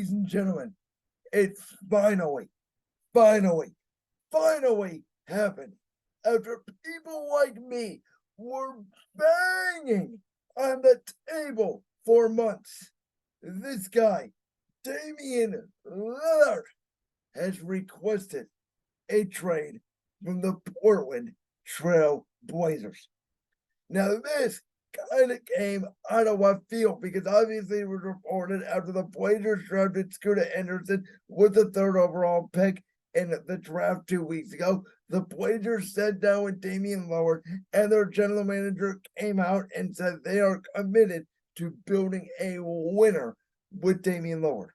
Ladies and gentlemen, it's finally happened. After people like me were banging on the table for months, this guy, Damian Lillard, has requested a trade from the Portland Trail Blazers. Now, this kind of came out of left field because obviously it was reported after the Blazers drafted Scooter Henderson with the third overall pick in the draft 2 weeks ago. The Blazers sat down with Damian Lillard, and their general manager came out and said they are committed to building a winner with Damian Lillard.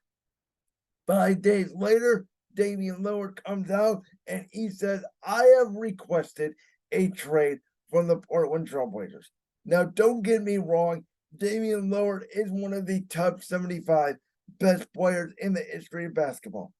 5 days later, Damian Lillard comes out and he says, I have requested a trade from the Portland Trailblazers. Now, don't get me wrong, Damian Lillard is one of the top 75 best players in the history of basketball.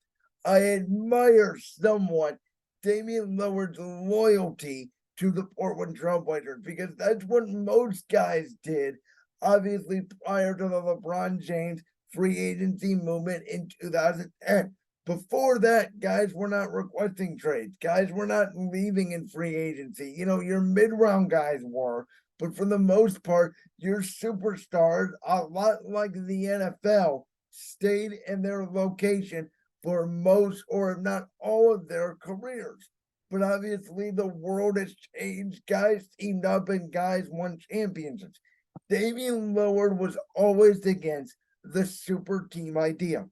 I admire somewhat Damian Lillard's loyalty to the Portland Trailblazers because that's what most guys did, obviously, prior to the LeBron James free agency movement in 2010. Before that, guys were not requesting trades. Guys were not leaving in free agency. Your mid-round guys were, but for the most part, your superstars, a lot like the NFL, stayed in their location for most or if not all of their careers. But obviously, the world has changed. Guys teamed up and guys won championships. Damian Lillard was always against the super team idea.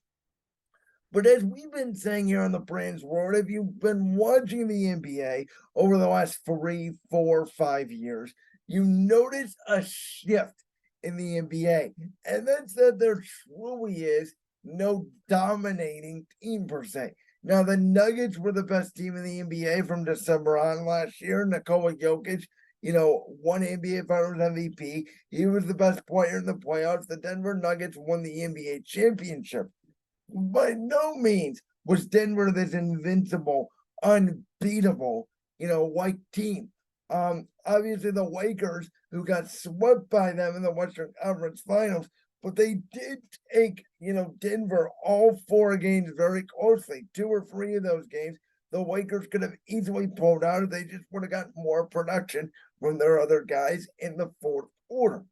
But as we've been saying here on the Brands World, if you've been watching the NBA over the last 3, 4, 5 years, you notice a shift in the NBA. And that's that there truly is no dominating team per se. Now, the Nuggets were the best team in the NBA from December on last year. Nikola Jokic, won NBA Finals MVP. He was the best player in the playoffs. The Denver Nuggets won the NBA championship. By no means was Denver this invincible, unbeatable, white team. Obviously the Lakers, who got swept by them in the Western Conference Finals, but they did take, Denver all 4 games very closely. 2 or 3 of those games, the Lakers could have easily pulled out if they just would have gotten more production from their other guys in the fourth quarter.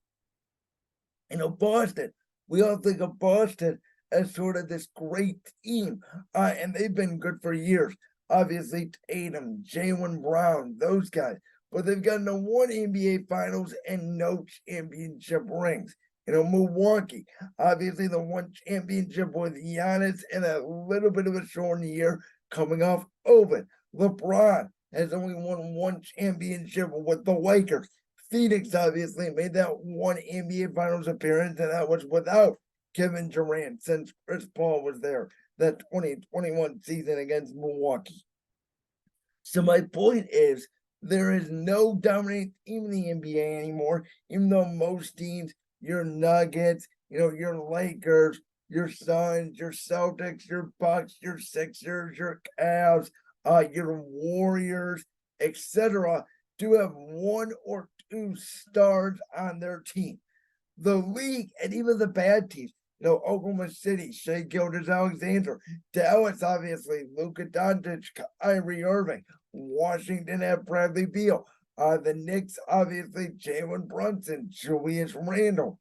Boston, we all think of Boston as sort of this great team, and they've been good for years. Obviously, Tatum, Jaylen Brown, those guys, but they've gotten to 1 NBA Finals and no championship rings. Milwaukee, obviously the 1 championship with Giannis and a little bit of a short year coming off COVID. LeBron has only won 1 championship with the Lakers. Phoenix obviously made that 1 NBA Finals appearance, and that was without Kevin Durant since Chris Paul was there that 2021 season against Milwaukee. So my point is, there is no dominant team in the NBA anymore, even though most teams, your Nuggets, your Lakers, your Suns, your Celtics, your Bucks, your Sixers, your Cavs, your Warriors, etc., do have 1 or 2 stars on their team. The league and even the bad teams, Oklahoma City, Shai Gilgeous-Alexander, Dallas, obviously, Luka Doncic, Kyrie Irving, Washington had Bradley Beal, the Knicks, obviously, Jalen Brunson, Julius Randle.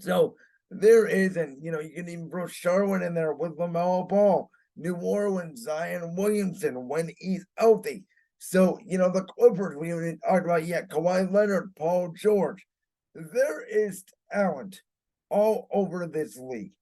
So there is, and you can even throw Charlotte in there with LaMelo Ball, New Orleans, Zion Williamson when he's healthy. So, the Clippers, we haven't talked about yet, Kawhi Leonard, Paul George. There is talent all over this league.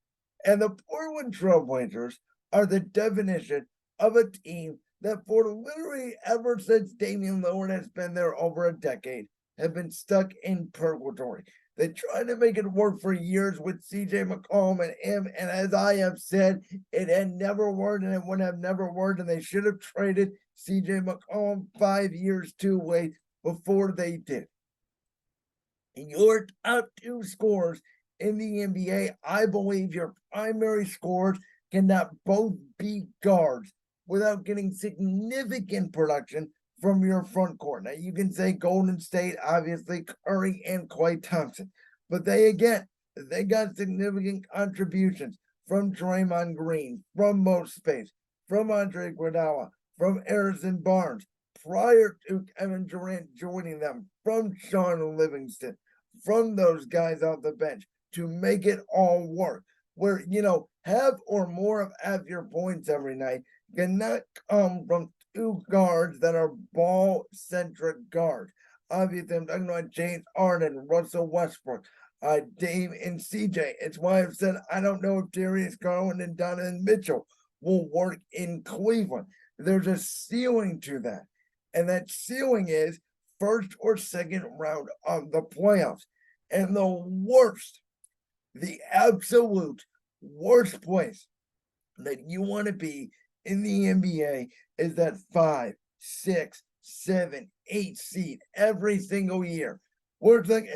And the Portland Trailblazers are the definition of a team that for literally ever since Damian Lillard has been there over a decade, have been stuck in purgatory. They tried to make it work for years with CJ McCollum and him, and as I have said, it had never worked and it would have never worked, and they should have traded CJ McCollum 5 years too late before they did. Your top 2 scorers in the NBA, I believe your primary scorers cannot both be guards without getting significant production from your front court. Now, you can say Golden State, obviously, Curry and Klay Thompson, but they got significant contributions from Draymond Green, from Mo Space, from Andre Iguodala, from Harrison Barnes, prior to Kevin Durant joining them, from Sean Livingston, from those guys off the bench to make it all work. Where, half or more of half your points every night cannot come from two guards that are ball centric guards. Obviously, I'm talking about James Harden, Russell Westbrook, Dame, and CJ. It's why I've said I don't know if Darius Garland and Donovan Mitchell will work in Cleveland. There's a ceiling to that. And that ceiling is first or second round of the playoffs. And the absolute worst place that you want to be in the NBA is that 5, 6, 7, 8 seed every single year. Where it's like,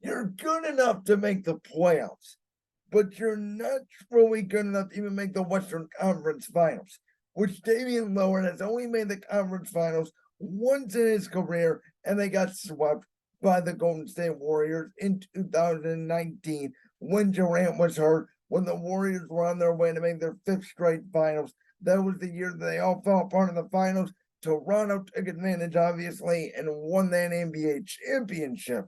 you're good enough to make the playoffs, but you're not really good enough to even make the Western Conference Finals, which Damian Lillard has only made the conference finals once in his career, and they got swept by the Golden State Warriors in 2019 when Durant was hurt, when the Warriors were on their way to make their 5th straight finals. That was the year that they all fell apart in the finals. Toronto took advantage, obviously, and won that NBA championship.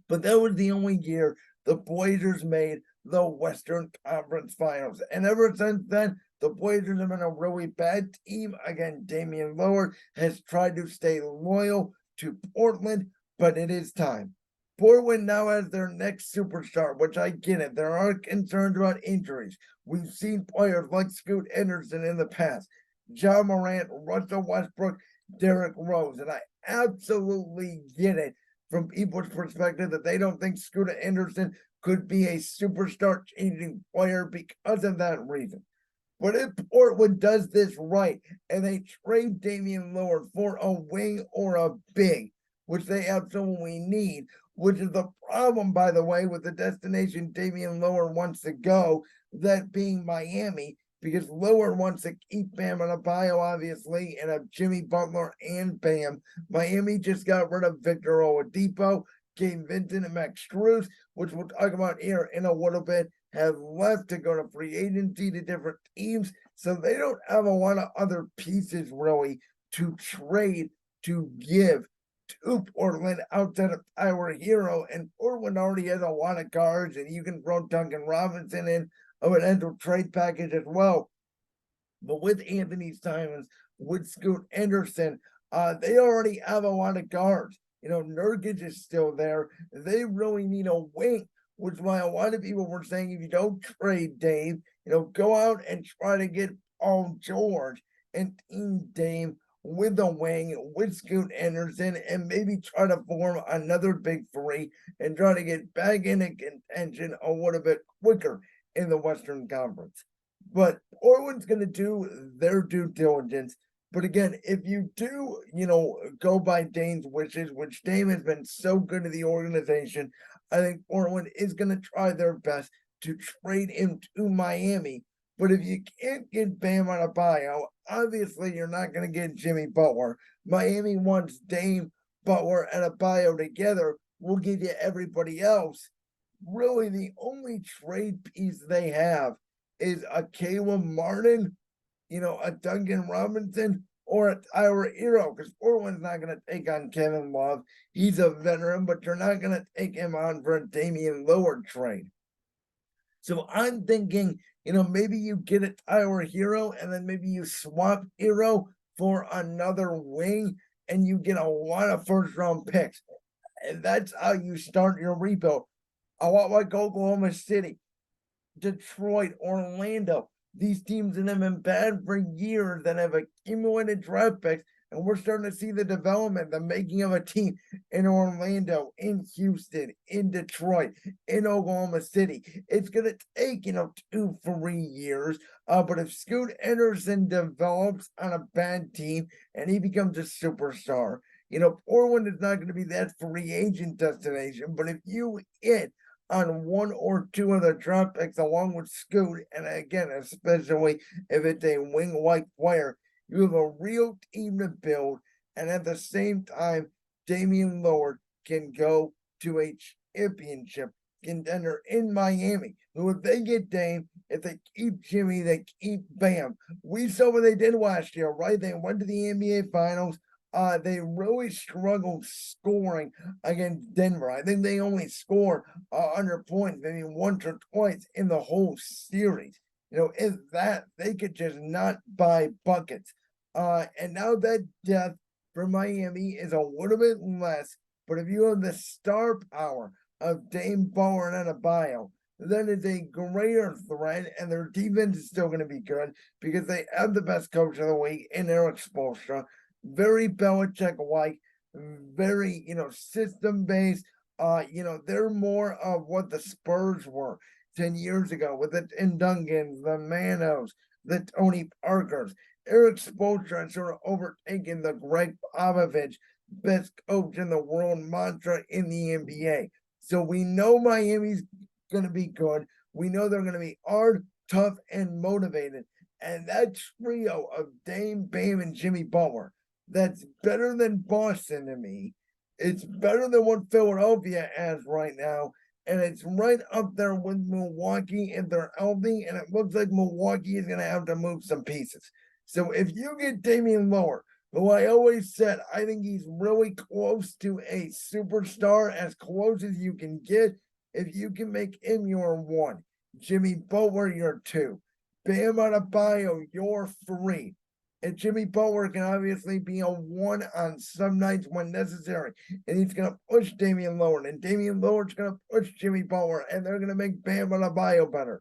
But that was the only year the Blazers made the Western Conference Finals. And ever since then, the Blazers have been a really bad team. Again, Damian Lillard has tried to stay loyal to Portland, but it is time. Portland now has their next superstar, which I get it. There are concerns about injuries. We've seen players like Scoot Henderson in the past, John Morant, Russell Westbrook, Derrick Rose, and I absolutely get it from people's perspective that they don't think Scoot Henderson could be a superstar changing player because of that reason. But if Portland does this right and they trade Damian Lillard for a wing or a big, which they absolutely need, which is the problem, by the way, with the destination Damian Lillard wants to go, that being Miami, because Lillard wants to keep Bam Adebayo, obviously, and have Jimmy Butler and Bam. Miami just got rid of Victor Oladipo, Gabe Vincent, and Max Strus, which we'll talk about here in a little bit, have left to go to free agency to different teams. So they don't have a lot of other pieces, really, to trade to give to Portland outside of Tyler Hero. And Portland already has a lot of guards, and you can throw Duncan Robinson in a potential trade package as well. But with Anthony Simons, with Scoot Henderson, they already have a lot of guards. Nurkic is still there. They really need a wing, which is why a lot of people were saying if you don't trade Dame, go out and try to get Paul George and Team Dame with a wing, with Scoot Henderson, and maybe try to form another big three and try to get back into contention a little bit quicker in the Western Conference. But Portland's going to do their due diligence. But again, if you do, go by Dame's wishes, which Dame has been so good to the organization, I think Portland is going to try their best to trade him to Miami. But if you can't get Bam Adebayo, obviously you're not going to get Jimmy Butler. Miami wants Dame, Butler, and Adebayo together. We'll give you everybody else. Really, the only trade piece they have is a Caleb Martin, a Duncan Robinson, or a Tyler Hero, because Portland's not going to take on Kevin Love. He's a veteran, but you're not going to take him on for a Damian Lillard trade. So I'm thinking, maybe you get a Tyler Hero, and then maybe you swap Hero for another wing, and you get a lot of first-round picks. And that's how you start your rebuild. A lot like Oklahoma City, Detroit, Orlando. These teams that have been bad for years that have accumulated draft picks, and we're starting to see the development, the making of a team in Orlando, in Houston, in Detroit, in Oklahoma City. It's going to take, 2-3 years. But if Scoot Henderson develops on a bad team and he becomes a superstar, Portland is not going to be that free agent destination. But if you hit on one or two of the draft picks along with Scoot, and again, especially if it's a wing-like player, you have a real team to build, and at the same time, Damian Lillard can go to a championship contender in Miami. Who, if they get Dame, if they keep Jimmy, they keep Bam. We saw what they did last year, right? They went to the NBA Finals. They really struggled scoring against Denver. I think they only scored 100 points, maybe once or twice in the whole series. If that, they could just not buy buckets. And now that depth for Miami is a little bit less, but if you have the star power of Dame Butler and Adebayo, then it's a greater threat, and their defense is still going to be good because they have the best coach of the league in Eric Spoelstra. Very Belichick-like, very, system-based. They're more of what the Spurs were 10 years ago with the Dungans, the Manos, the Tony Parkers. Eric Spoelstra has sort of overtaken the Greg Popovich best coach in the world mantra in the NBA. So we know Miami's going to be good. We know they're going to be hard, tough, and motivated. And that trio of Dame, Bam, and Jimmy Butler, that's better than Boston to me. It's better than what Philadelphia has right now. And it's right up there with Milwaukee if they're healthy. And it looks like Milwaukee is going to have to move some pieces. So if you get Damian Lillard, who I always said, I think he's really close to a superstar, as close as you can get. If you can make him your one, Jimmy Butler your two, Bam Adebayo your three, and Jimmy Butler can obviously be a one on some nights when necessary, and he's going to push Damian Lillard, and Damian Lillard's going to push Jimmy Butler, and they're going to make Bam Adebayo better.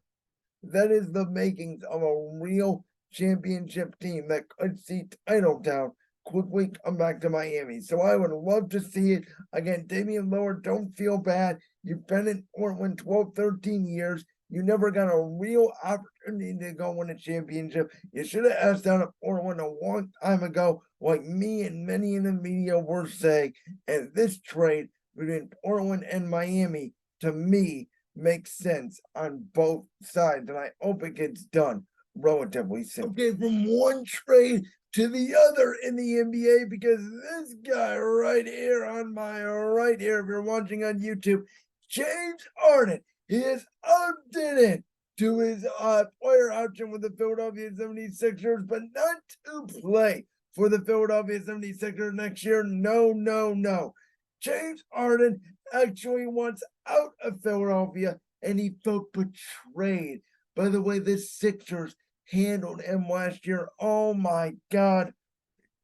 That is the makings of a real championship team that could see title down quickly come back to Miami. So I would love to see it. Again, Damian Lillard, don't feel bad. You've been in Portland 12, 13 years. You never got a real opportunity to go win a championship. You should have asked out of Portland a long time ago, like me and many in the media were saying. And this trade between Portland and Miami, to me, makes sense on both sides. And I hope it gets done relatively soon. Okay, from one trade to the other in the NBA, because this guy right here on my right here, if you're watching on YouTube, James Harden, he has opted in to his player option with the Philadelphia 76ers, but not to play for the Philadelphia 76ers next year. No. James Harden actually wants out of Philadelphia, and he felt betrayed by the way the Sixers handled him last year. Oh my God.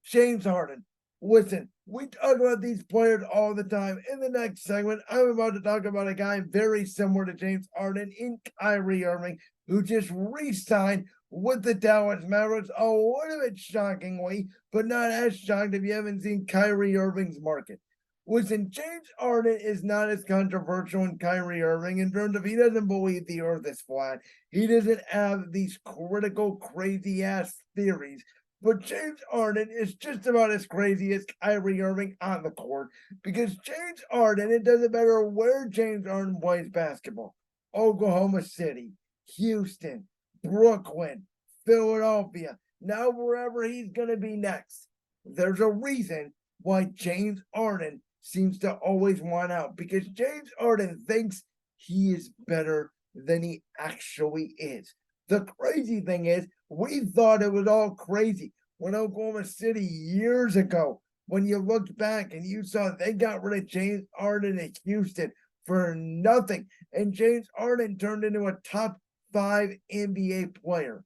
James Harden. Listen, we talk about these players all the time. In the next segment, I'm about to talk about a guy very similar to James Harden in Kyrie Irving, who just re-signed with the Dallas Mavericks a little bit shockingly, but not as shocked if you haven't seen Kyrie Irving's market. Listen, James Harden is not as controversial in Kyrie Irving in terms of he doesn't believe the earth is flat. He doesn't have these critical, crazy-ass theories. But James Harden is just about as crazy as Kyrie Irving on the court, because James Harden, it doesn't matter where James Harden plays basketball. Oklahoma City, Houston, Brooklyn, Philadelphia, now wherever he's going to be next. There's a reason why James Harden seems to always want out, because James Harden thinks he is better than he actually is. The crazy thing is, we thought it was all crazy when Oklahoma City years ago, when you looked back and you saw they got rid of James Harden in Houston for nothing, and James Harden turned into a top 5 NBA player.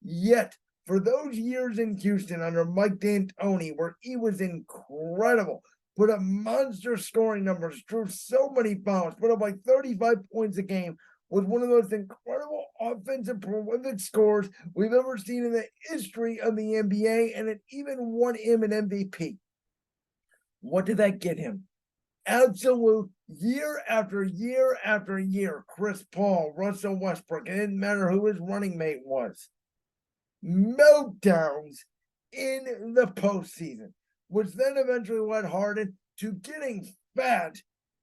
Yet, for those years in Houston under Mike D'Antoni, where he was incredible, put up monster scoring numbers, drew so many fouls, put up like 35 points a game, was one of the most incredible offensive prolific scores we've ever seen in the history of the NBA, and it even won him an MVP. What did that get him? Absolute year after year after year, Chris Paul, Russell Westbrook, it didn't matter who his running mate was. Meltdowns in the postseason, which then eventually led Harden to getting fat,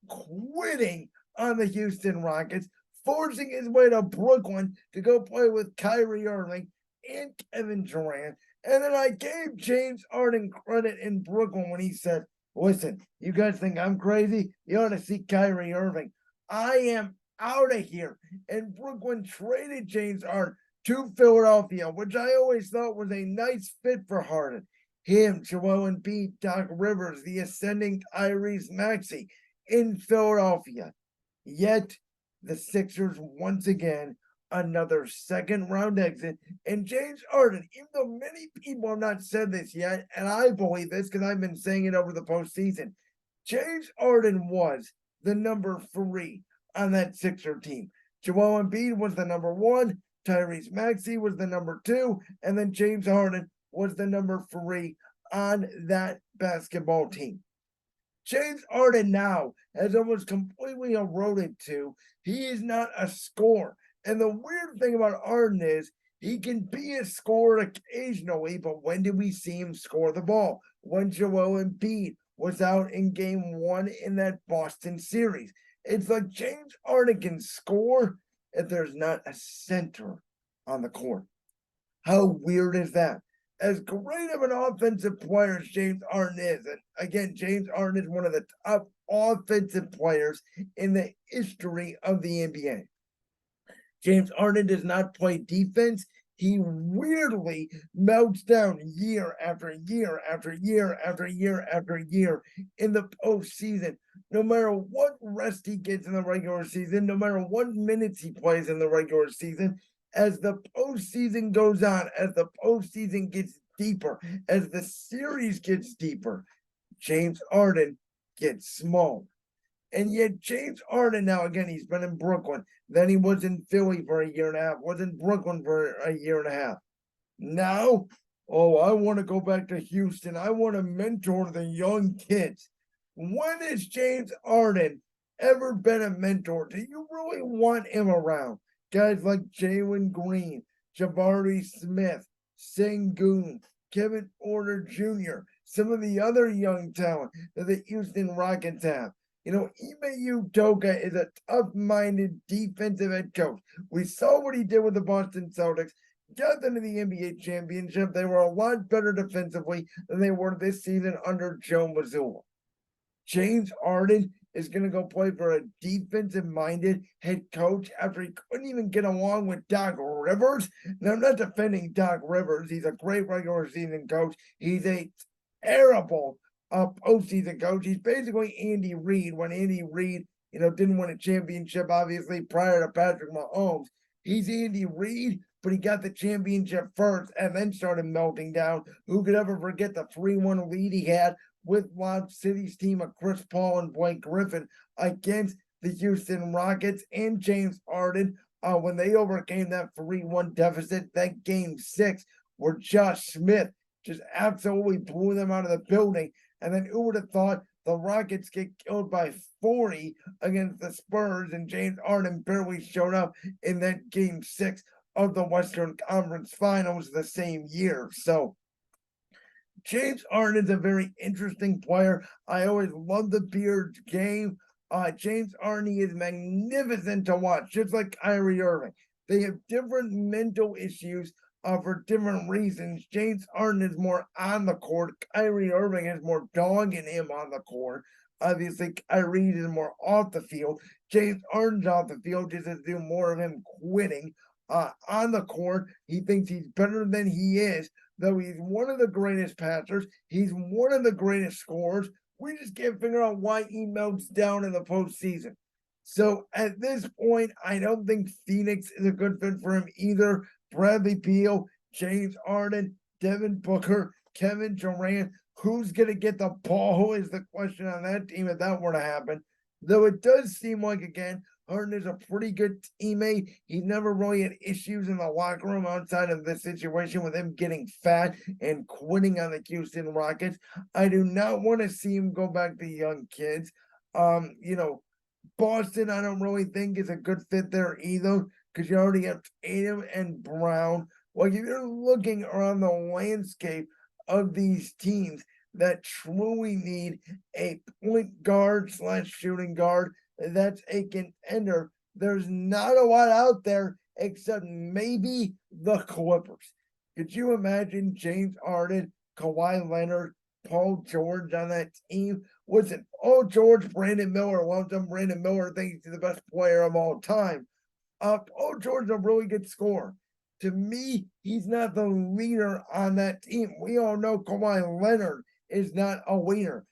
quitting on the Houston Rockets, forcing his way to Brooklyn to go play with Kyrie Irving and Kevin Durant. And then I gave James Harden credit in Brooklyn when he said, listen, you guys think I'm crazy? You ought to see Kyrie Irving. I am out of here. And Brooklyn traded James Harden to Philadelphia, which I always thought was a nice fit for Harden. Him, Joel Embiid, Doc Rivers, the ascending Tyrese Maxey in Philadelphia. Yet the Sixers once again another second round exit. And James Harden, even though many people have not said this yet, and I believe this because I've been saying it over the postseason, James Harden was the number 3 on that Sixer team. Joel Embiid was the number 1, Tyrese Maxey was the number 2, and then James Harden was the number 3 on that basketball team. James Harden now has almost completely eroded to he is not a scorer. And the weird thing about Harden is he can be a scorer occasionally, but when did we see him score the ball? When Joel Embiid was out in game 1 in that Boston series. It's like James Harden can score if there's not a center on the court. How weird is that? As great of an offensive player as James Harden is, and again, James Harden is one of the top offensive players in the history of the NBA. James Harden does not play defense. He weirdly melts down year after year after year after year after year in the postseason. No matter what rest he gets in the regular season, no matter what minutes he plays in the regular season, as the postseason goes on, as the postseason gets deeper, as the series gets deeper, James Harden gets small. And yet James Harden now, again, he's been in Brooklyn. Then he was in Philly for a year and a half, was in Brooklyn for a year and a half. Now, oh, I want to go back to Houston. I want to mentor the young kids. When has James Harden ever been a mentor? Do you really want him around? Guys like Jalen Green, Jabari Smith, Sengun, Kevin Porter Jr., some of the other young talent that the Houston Rockets have. You know, Ime Udoka is a tough-minded defensive head coach. We saw what he did with the Boston Celtics, got them to the NBA championship. They were a lot better defensively than they were this season under Joe Mazzulla. James Harden is going to go play for a defensive-minded head coach after he couldn't even get along with Doc Rivers. Now, I'm not defending Doc Rivers. He's a great regular season coach. He's a terrible postseason coach. He's basically Andy Reid when Andy Reid, didn't win a championship, obviously, prior to Patrick Mahomes. He's Andy Reid, but he got the championship first and then started melting down. Who could ever forget the 3-1 lead he had with Lob City's team of Chris Paul and Blake Griffin against the Houston Rockets and James Harden when they overcame that 3-1 deficit, that game 6, where Josh Smith just absolutely blew them out of the building. And then who would have thought the Rockets get killed by 40 against the Spurs, and James Harden barely showed up in that game 6 of the Western Conference Finals the same year. So James Harden is a very interesting player. I always love the Beard game. James Harden is magnificent to watch, just like Kyrie Irving. They have different mental issues for different reasons. James Harden is more on the court. Kyrie Irving has more dog in him on the court. Obviously, Kyrie is more off the field. James Harden's off the field just to do more of him quitting. On the court, he thinks he's better than he is, though he's one of the greatest passers. He's one of the greatest scorers. We just can't figure out why he melts down in the postseason. So at this point, I don't think Phoenix is a good fit for him either. Bradley Beal, James Harden, Devin Booker, Kevin Durant. Who's going to get the ball is the question on that team if that were to happen. Though it does seem like, again, Harden is a pretty good teammate. He never really had issues in the locker room outside of this situation with him getting fat and quitting on the Houston Rockets. I do not want to see him go back to young kids. Boston, I don't really think is a good fit there either because you already have Tatum and Brown. Like, if you're looking around the landscape of these teams that truly need a point guard / shooting guard that's a contender, there's not a lot out there except maybe the Clippers. Could you imagine James Harden, Kawhi Leonard, Paul George on that team? Listen, oh, George, Brandon Miller loves him. Brandon Miller thinks he's the best player of all time. George's a really good scorer. To me, he's not the leader on that team. We all know Kawhi Leonard is not a leader.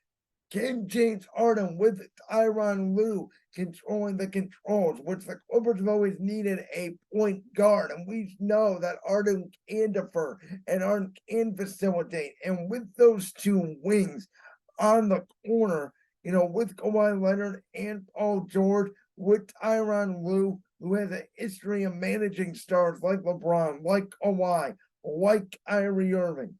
Can James Harden with Tyronn Lue controlling the controls, which the Clippers have always needed a point guard, and we know that Harden can defer and Harden can facilitate. And with those two wings on the corner, with Kawhi Leonard and Paul George, with Tyronn Lue, who has a history of managing stars like LeBron, like Kawhi, like Kyrie Irving,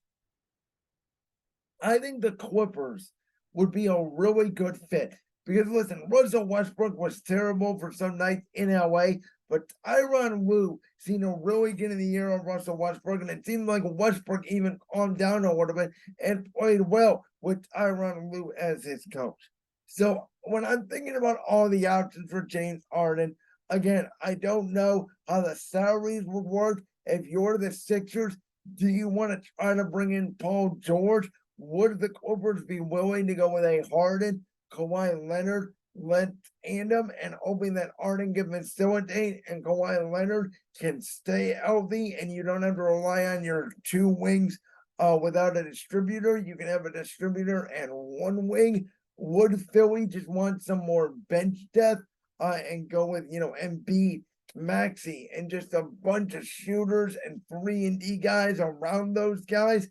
I think the Clippers would be a really good fit. Because listen, Russell Westbrook was terrible for some nights in LA, but Tyronn Lue seemed to really get in the ear of Russell Westbrook, and it seemed like Westbrook even calmed down a little bit and played well with Tyronn Lue as his coach. So when I'm thinking about all the options for James Harden, again, I don't know how the salaries would work. If you're the Sixers, do you want to try to bring in Paul George? Would the Clippers be willing to go with a Harden, Kawhi Leonard, tandem, and hoping that Harden can facilitate and Kawhi Leonard can stay healthy and you don't have to rely on your two wings without a distributor? You can have a distributor and one wing. Would Philly just want some more bench depth and go with, Embiid, Maxey, and just a bunch of shooters and 3-and-D guys around those guys?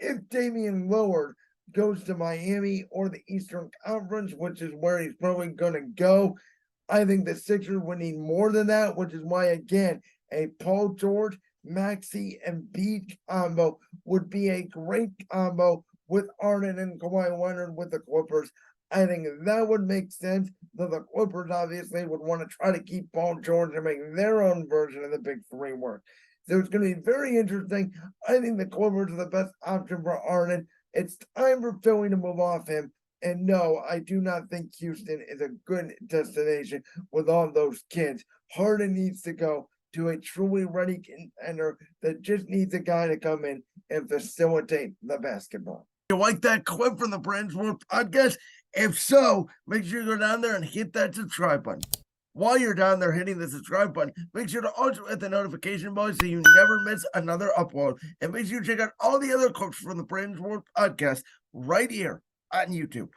If Damian Lillard goes to Miami or the Eastern Conference, which is where he's probably going to go, I think the Sixers would need more than that, which is why, again, a Paul George, Maxey, and Embiid combo would be a great combo with Harden and Kawhi Leonard with the Clippers. I think that would make sense, though the Clippers obviously would want to try to keep Paul George and make their own version of the Big Three work. So it's going to be very interesting. I think the Clippers are the best option for Harden. It's time for Philly to move off him. And no, I do not think Houston is a good destination with all those kids. Harden needs to go to a truly ready contender that just needs a guy to come in and facilitate the basketball. You like that clip from the Brands World podcast? If so, make sure you go down there and hit that subscribe button. While you're down there hitting the subscribe button, make sure to also hit the notification bell so you never miss another upload. And make sure you check out all the other clips from the Brands World podcast right here on YouTube.